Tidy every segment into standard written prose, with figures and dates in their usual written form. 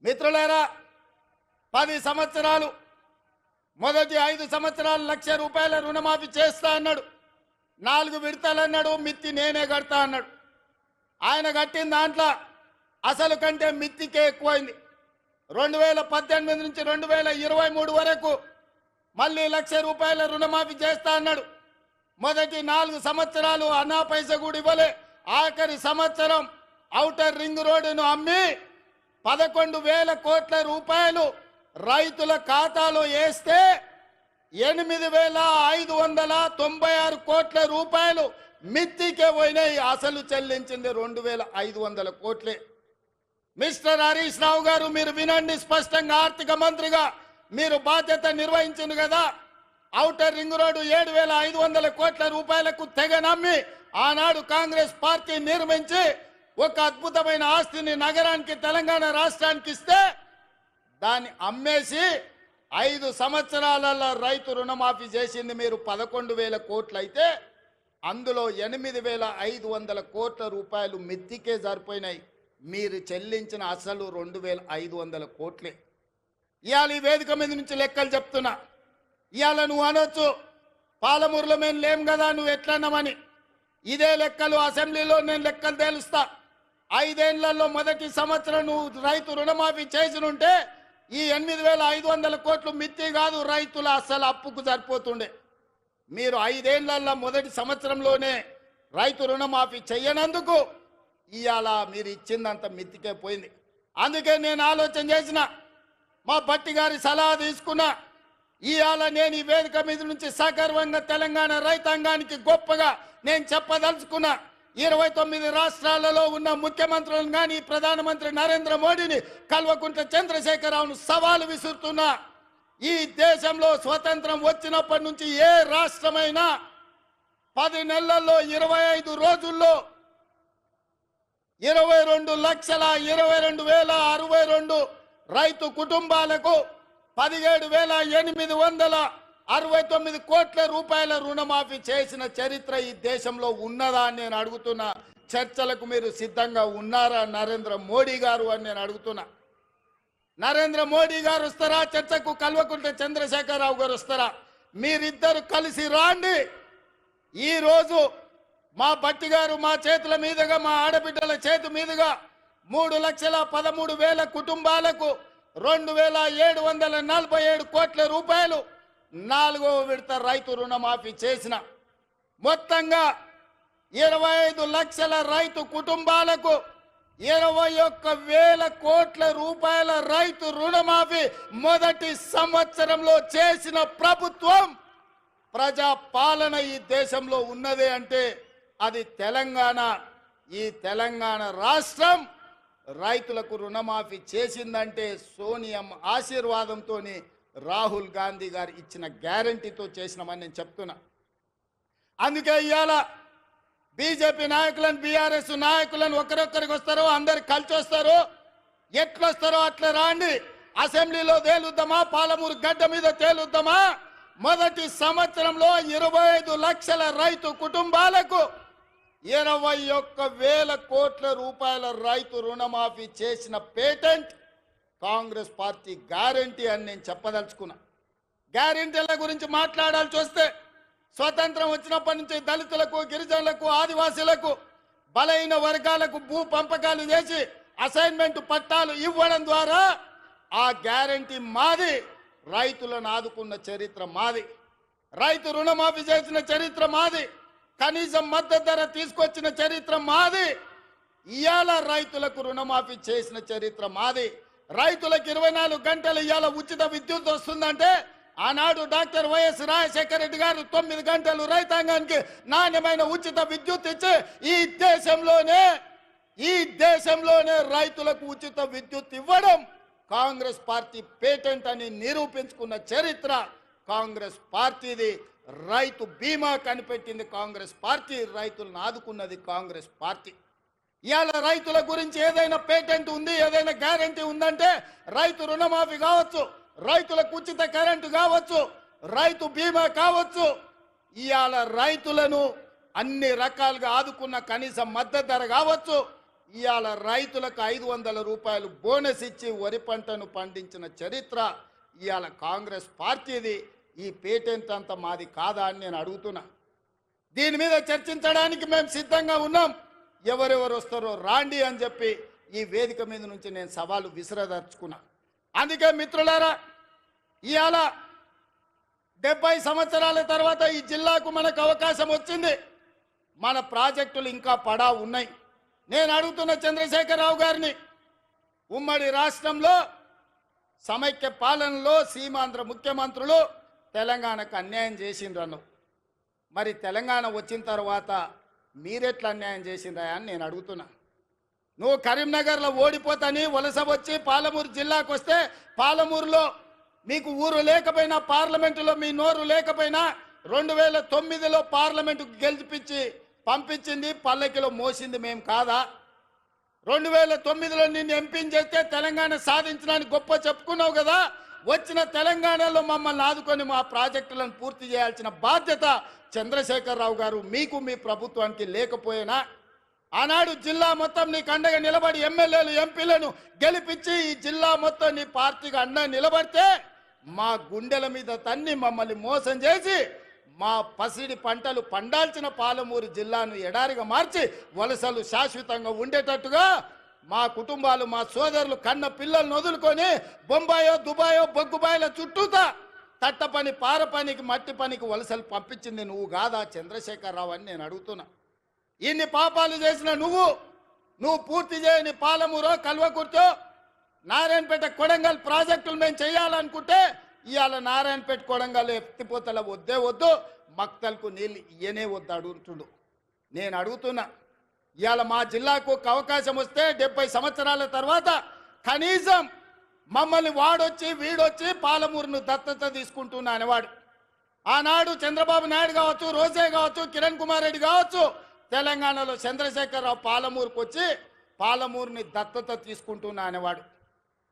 మిత్రులారా, 10 సంవత్సరాలు మొదటి 5 సంవత్సరాలు ₹1,00,000 రుణమాఫీ చేస్తా అన్నాడు. 4 విడతలు అన్నాడు. మిత్తి నేనే కడతా అన్నాడు. ఆయన కట్టిన దాంట్లో అసలు కంటే మిత్తికే ఎక్కువైంది. 2018 నుంచి 2023 వరకు మళ్ళీ ₹1,00,000 రుణమాఫీ చేస్తా అన్నాడు. మొదటి 4 సంవత్సరాలు అన్నా పైసా కూడా ఇవ్వలే. ఆఖరి సంవత్సరం ఔటర్ రింగ్ రోడ్డును అమ్మి 11,000 కోట్ల రూపాయలు రైతుల ఖాతాలో వేస్తే 8,596 కోట్ల రూపాయలు మిత్తికే పోయినాయి. అసలు చెల్లించింది 2,500 కోట్లే. మిస్టర్ హరీష్ రావు గారు, మీరు వినండి స్పష్టంగా. ఆర్థిక మంత్రిగా మీరు బాధ్యత నిర్వహించింది కదా. ఔటర్ రింగ్ రోడ్డు 7,500 కోట్ల రూపాయలకు తెగ నమ్మి ఆనాడు కాంగ్రెస్ పార్టీ నిర్మించి ఒక అద్భుతమైన ఆస్తిని నగరానికి, తెలంగాణ రాష్ట్రానికి ఇస్తే దాన్ని అమ్మేసి 5 సంవత్సరాలలో రైతు రుణమాఫీ చేసింది మీరు 11,000 కోట్లు అయితే అందులో 8,500 కోట్ల రూపాయలు మిత్తికే సరిపోయినాయి. మీరు చెల్లించిన అసలు 2,500 కోట్లే. ఇవాళ ఈ వేదిక మీద నుంచి లెక్కలు చెప్తున్నా. ఇవాళ నువ్వు అనొచ్చు, పాలమూరులో మేము లేం కదా, నువ్వు ఎట్లన్నామని. ఇదే లెక్కలు అసెంబ్లీలో నేను లెక్కలు తేలుస్తా. 5 ఏళ్లలో మొదటి సంవత్సరం నువ్వు రైతు రుణమాఫీ చేసినుంటే ఈ 8,500 కోట్లు మిత్తి కాదు, రైతుల అసలు అప్పుకు సరిపోతుండే. మీరు 5 ఏళ్లలో మొదటి సంవత్సరంలోనే రైతు రుణమాఫీ చెయ్యనందుకు ఇవాళ మీరు ఇచ్చిందంత మిత్తికే పోయింది. అందుకే నేను ఆలోచన చేసిన, మా భట్టి గారి సలహా తీసుకున్నా. ఇవాళ నేను ఈ వేదిక మీద నుంచి సగర్వంగా తెలంగాణ రైతాంగానికి గొప్పగా నేను చెప్పదలుచుకున్నా. 29 రాష్ట్రాలలో ఉన్న ముఖ్యమంత్రులను కానీ ప్రధానమంత్రి నరేంద్ర మోడీని, కల్వకుంట్ల చంద్రశేఖరరావును సవాలు విసురుతున్నా. ఈ దేశంలో స్వతంత్రం వచ్చినప్పటి నుంచి ఏ రాష్ట్రమైనా 10 నెలల్లో 25 రోజుల్లో 22,22,062 రైతు కుటుంబాలకు 17,869 కోట్ల రూపాయల రుణమాఫీ చేసిన చరిత్ర ఈ దేశంలో ఉన్నదా అని నేను అడుగుతున్నా. చర్చలకు మీరు సిద్ధంగా ఉన్నారా నరేంద్ర మోడీ గారు అని నేను అడుగుతున్నా. నరేంద్ర మోడీ గారు వస్తారా చర్చకు? కల్వకుంట్ల చంద్రశేఖరరావు గారు వస్తారా? మీరిద్దరు కలిసి రాండి. ఈరోజు మా భట్టి గారు మా చేతుల మీదుగా, మా ఆడబిడ్డల చేతి మీదుగా 3,13,000 కుటుంబాలకు 2,747 కోట్ల రూపాయలు 4వ విడత రైతు రుణమాఫీ చేసిన. మొత్తంగా 25 లక్షల రైతు కుటుంబాలకు 21,000 కోట్ల రూపాయల రైతు రుణమాఫీ మొదటి సంవత్సరంలో చేసిన ప్రభుత్వం, ప్రజా పాలన ఈ దేశంలో ఉన్నదే అంటే అది తెలంగాణ. ఈ తెలంగాణ రాష్ట్రం రైతులకు రుణమాఫీ చేసిందంటే సోనియమ్మ ఆశీర్వాదంతో, రాహుల్ గాంధీ గారు ఇచ్చిన గ్యారంటీతో చేసినామని నేను చెప్తున్నా. అందుకే ఇవాళ బీజేపీ నాయకులను, బీఆర్ఎస్ నాయకులను ఒకరొక్కరికి వస్తారో అందరు కలిసి వస్తారో, ఎట్లొస్తారో అట్లా రాండి. అసెంబ్లీలో తేలుద్దామా, పాలమూరు గడ్డ మీద తేలుద్దామా. మొదటి సంవత్సరంలో 25 లక్షల రైతు కుటుంబాలకు 21,000 కోట్ల రూపాయల రైతు రుణమాఫీ చేసిన పేటెంట్ కాంగ్రెస్ పార్టీ గ్యారంటీ అని నేను చెప్పదలుచుకున్నా. గ్యారంటీల గురించి మాట్లాడాల్సి వస్తే, స్వతంత్రం వచ్చినప్పటి నుంచి దళితులకు, గిరిజనులకు, ఆదివాసీలకు, బలైన వర్గాలకు భూ పంపకాలు చేసి అసైన్మెంట్ పట్టాలు ఇవ్వడం ద్వారా ఆ గ్యారంటీ మాది. రైతులను ఆదుకున్న చరిత్ర మాది. రైతు రుణమాఫీ చేసిన చరిత్ర మాది. కనీస మద్దతు ధర తీసుకొచ్చిన చరిత్ర మాది. ఇవాళ రైతులకు రుణమాఫీ చేసిన చరిత్ర మాది. రైతులకు 24 గంటలు ఇవాళ ఉచిత విద్యుత్ వస్తుందంటే ఆనాడు డాక్టర్ వైఎస్ రాజశేఖర రెడ్డి గారు 9 గంటలు రైతాంగానికి నాణ్యమైన ఉచిత విద్యుత్ ఇచ్చి ఈ దేశంలోనే రైతులకు ఉచిత విద్యుత్ ఇవ్వడం కాంగ్రెస్ పార్టీ పేటెంట్ అని నిరూపించుకున్న చరిత్ర కాంగ్రెస్ పార్టీది. రైతు బీమా కనిపెట్టింది కాంగ్రెస్ పార్టీ. రైతులను ఆదుకున్నది కాంగ్రెస్ పార్టీ. ఇవాళ రైతుల గురించి ఏదైనా పేటెంట్ ఉంది, ఏదైనా గ్యారంటీ ఉందంటే రైతు రుణమాఫీ కావచ్చు, రైతులకు ఉచిత కరెంటు కావచ్చు, రైతు బీమా కావచ్చు. ఇవాళ రైతులను అన్ని రకాలుగా ఆదుకున్న కనీస మద్దతు ధర కావచ్చు. ఇవాళ రైతులకు 500 రూపాయలు బోనస్ ఇచ్చి వరి పంటను పండించిన చరిత్ర ఇవాళ కాంగ్రెస్ పార్టీది. ఈ పేటెంట్ అంతా మాది కాదా అని నేను అడుగుతున్నా. దీని మీద చర్చించడానికి మేము సిద్ధంగా ఉన్నాం. ఎవరెవరు వస్తారో రాండి అని చెప్పి ఈ వేదిక మీద నుంచి నేను సవాలు విసిరదర్చుకున్నా. అందుకే మిత్రులారా, ఇవాళ 70 సంవత్సరాల తర్వాత ఈ జిల్లాకు మనకు అవకాశం వచ్చింది. మన ప్రాజెక్టులు ఇంకా పడా ఉన్నాయి. నేను అడుగుతున్న చంద్రశేఖరరావు గారిని, ఉమ్మడి రాష్ట్రంలో సమైక్య పాలనలో సీమాంధ్ర ముఖ్యమంత్రులు తెలంగాణకు అన్యాయం చేసిండ్రను. మరి తెలంగాణ వచ్చిన తర్వాత మీరెట్లా అన్యాయం చేసిండ్రా అని నేను అడుగుతున్నా. నువ్వు కరీంనగర్లో ఓడిపోతాని వలస వచ్చి పాలమూరు జిల్లాకు వస్తే, పాలమూరులో మీకు ఊరు లేకపోయినా, పార్లమెంటులో మీ నోరు లేకపోయినా 2009లో పార్లమెంటుకు గెలిపించి పంపించింది, పల్లకిలో మోసింది మేము కాదా? 2009లో నిన్ను ఎంపీని చేస్తే తెలంగాణ సాధించడానికి గొప్ప చెప్పుకున్నావు కదా. వచ్చిన తెలంగాణలో మమ్మల్ని ఆదుకొని మా ప్రాజెక్టులను పూర్తి చేయాల్సిన బాధ్యత చంద్రశేఖరరావు గారు మీకు మీ ప్రభుత్వానికి లేకపోయినా, ఆనాడు జిల్లా మొత్తం నీకు అండగా నిలబడి ఎమ్మెల్యేలు ఎంపీలను గెలిపించి ఈ జిల్లా మొత్తం నీ పార్టీకి అండగా నిలబడితే మా గుండెల మీద తన్ని మమ్మల్ని మోసం చేసి మా పసిడి పంటలు పండాల్సిన పాలమూరు జిల్లాను ఎడారిగా మార్చి వలసలు శాశ్వతంగా ఉండేటట్టుగా మా కుటుంబాలు, మా సోదరులు కన్న పిల్లలను వదులుకొని బొంబాయో దుబాయో బొగ్గుబాయిల చుట్టూతా తట్ట పని, పార పనికి, మట్టి పనికి వలసలు పంపించింది నువ్వు కాదా చంద్రశేఖరరావు అని నేను అడుగుతున్నా. ఇన్ని పాపాలు చేసిన నువ్వు పూర్తి చేయని పాలమూరో, కల్వకుర్తో, నారాయణపేట, కొడంగల్ ప్రాజెక్టులు మేము చేయాలనుకుంటే ఇవాళ నారాయణపేట, కొడంగల్ ఎత్తిపోతల వద్దే వద్దు, మక్తల్కు నీళ్ళు ఇయ్యనే వద్దు అడుగుతుండు. నేను అడుగుతున్నా, ఇవాళ మా జిల్లాకు అవకాశం వస్తే 70 సంవత్సరాల తర్వాత కనీసం మమ్మల్ని వాడొచ్చి వీడొచ్చి పాలమూరును దత్తత తీసుకుంటున్నా అనేవాడు. ఆనాడు చంద్రబాబు నాయుడు కావచ్చు, రోజే కావచ్చు, కిరణ్ కుమార్ రెడ్డి కావచ్చు, తెలంగాణలో చంద్రశేఖరరావు పాలమూరుకు వచ్చి పాలమూరుని దత్తత తీసుకుంటున్నా అనేవాడు.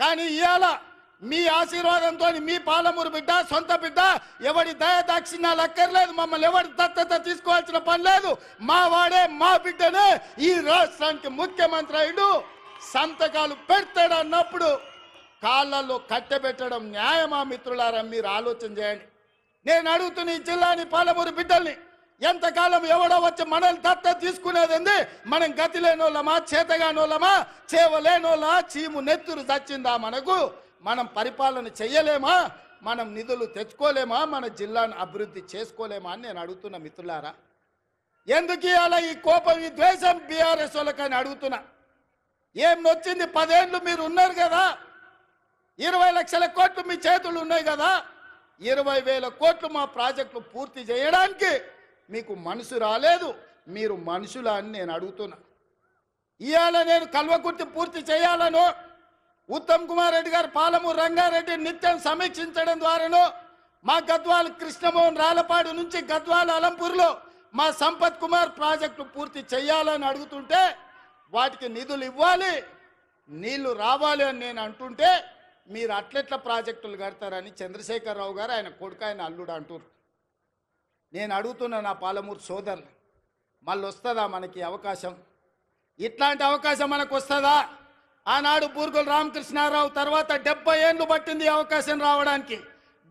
కానీ ఇవాళ మీ ఆశీర్వాదంతో మీ పాలమూరు బిడ్డ, సొంత బిడ్డ, ఎవడి దయాదాక్షిణ్యాలు అక్కర్లేదు, మమ్మల్ని ఎవరి దత్తత తీసుకోవాల్సిన పని లేదు, మా వాడే మా బిడ్డనే ఈ రాష్ట్రానికి ముఖ్యమంత్రి అయ్యుడు, సంతకాలు పెడతాడు అన్నప్పుడు కాళ్ళల్లో కట్టెబెట్టడం న్యాయమా? మిత్రులారా, మీరు ఆలోచన చేయండి. నేను అడుగుతున్న ఈ జిల్లాని, పాలమూరు బిడ్డల్ని, ఎంతకాలం ఎవడో వచ్చి మనల్ని దత్తత తీసుకునేది? మనం గతి లేనోళ్ళమా, చేతగానోళ్ళమా, చేవలేనోళ్ళ చీము నెత్తురు చచ్చిందా మనకు? మనం పరిపాలన చెయ్యలేమా? మనం నిధులు తెచ్చుకోలేమా? మన జిల్లాను అభివృద్ధి చేసుకోలేమా అని నేను అడుగుతున్నా. మిత్రులారా, ఎందుకు అలా ఈ కోపం, ఈ ద్వేషం బీఆర్ఎస్ వాళ్ళకని అడుగుతున్నా. ఏం నొచ్చింది? 10 ఏళ్ళు మీరు ఉన్నారు కదా, 20 లక్షల కోట్లు మీ చేతులు ఉన్నాయి కదా, 20,000 కోట్లు మా ప్రాజెక్టులు పూర్తి చేయడానికి మీకు మనసు రాలేదు. మీరు మనుషులా అని నేను అడుగుతున్నా. ఇవాళ నేను కల్వకుర్తి పూర్తి చేయాలను ఉత్తమ్ కుమార్ రెడ్డి గారు, పాలమూరు రంగారెడ్డి నిత్యం సమీక్షించడం ద్వారాను, మా గద్వాల కృష్ణమోహన్ రాలపాడు నుంచి గద్వాల అలంపూర్లో మా సంపత్ కుమార్ ప్రాజెక్టు పూర్తి చేయాలని అడుగుతుంటే వాటికి నిధులు ఇవ్వాలి, నీళ్లు రావాలి అని నేను అంటుంటే మీరు అట్లెట్ల ప్రాజెక్టులు కడతారని చంద్రశేఖరరావు గారు, ఆయన కొడుకు, ఆయన అల్లుడు అంటారు. నేను అడుగుతున్నా నా పాలమూరు సోదరులు, మళ్ళీ వస్తుందా మనకి అవకాశం? ఇట్లాంటి అవకాశం మనకు వస్తుందా? ఆనాడు బూర్గుల రామకృష్ణారావు తర్వాత 70 ఏళ్ళు పట్టింది అవకాశం రావడానికి.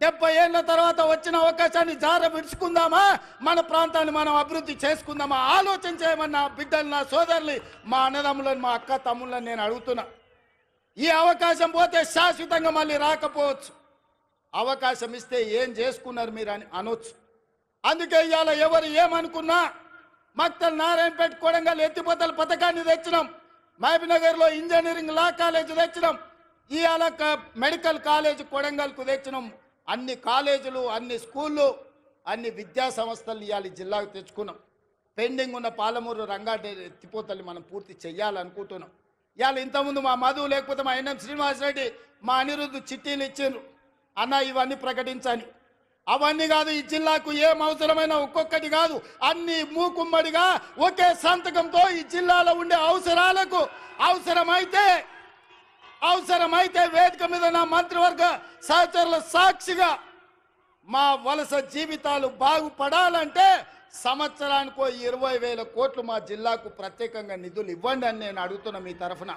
70 ఏళ్ళ తర్వాత వచ్చిన అవకాశాన్ని జార విడుచుకుందామా? మన ప్రాంతాన్ని మనం అభివృద్ధి చేసుకుందామా? ఆలోచన చేయమని నా బిడ్డలు, నా సోదరులు, మా అన్నదమ్ములను, మా అక్క తమ్ముళ్ళని నేను అడుగుతున్నా. ఈ అవకాశం పోతే శాశ్వతంగా మళ్ళీ రాకపోవచ్చు. అవకాశం ఇస్తే ఏం చేసుకున్నారు మీరు అని అనొచ్చు. అందుకే ఇవాళ ఎవరు ఏమనుకున్నా మక్తల్, నారాయణపేట, కొడంగల్ ఎత్తిపోతల పథకాన్ని తెచ్చినాం, మహబూబ్నగర్లో ఇంజనీరింగ్ లా కాలేజ్ తెచ్చినాం, ఇవాళ మెడికల్ కాలేజ్ కొడంగల్కు తెచ్చినాం. అన్ని కాలేజీలు, అన్ని స్కూళ్ళు, అన్ని విద్యా సంస్థలు ఇవాళ జిల్లాకు తెచ్చుకున్నాం. పెండింగ్ ఉన్న పాలమూరు రంగారెడ్డి ఎత్తిపోతల్ని మనం పూర్తి చెయ్యాలనుకుంటున్నాం. ఇవాళ ఇంతకుముందు మా మధు, లేకపోతే మా ఎన్ఎం శ్రీనివాసరెడ్డి, మా అనిరుద్ధు చిట్టీలు ఇచ్చిండ్రు, అన్న ఇవన్నీ ప్రకటించని. అవన్నీ కాదు, ఈ జిల్లాకు ఏం అవసరమైన ఒక్కొక్కటి కాదు, అన్ని మూకుమ్మడిగా ఒకే సంతకంతో ఈ జిల్లాలో ఉండే అవసరాలకు అవసరమైతే వేదిక మీద నా మంత్రివర్గ సహచరుల సాక్షిగా మా వలస జీవితాలు బాగుపడాలంటే సంవత్సరానికో 20,000 కోట్లు మా జిల్లాకు ప్రత్యేకంగా నిధులు ఇవ్వండి అని నేను అడుగుతున్నా మీ తరఫున.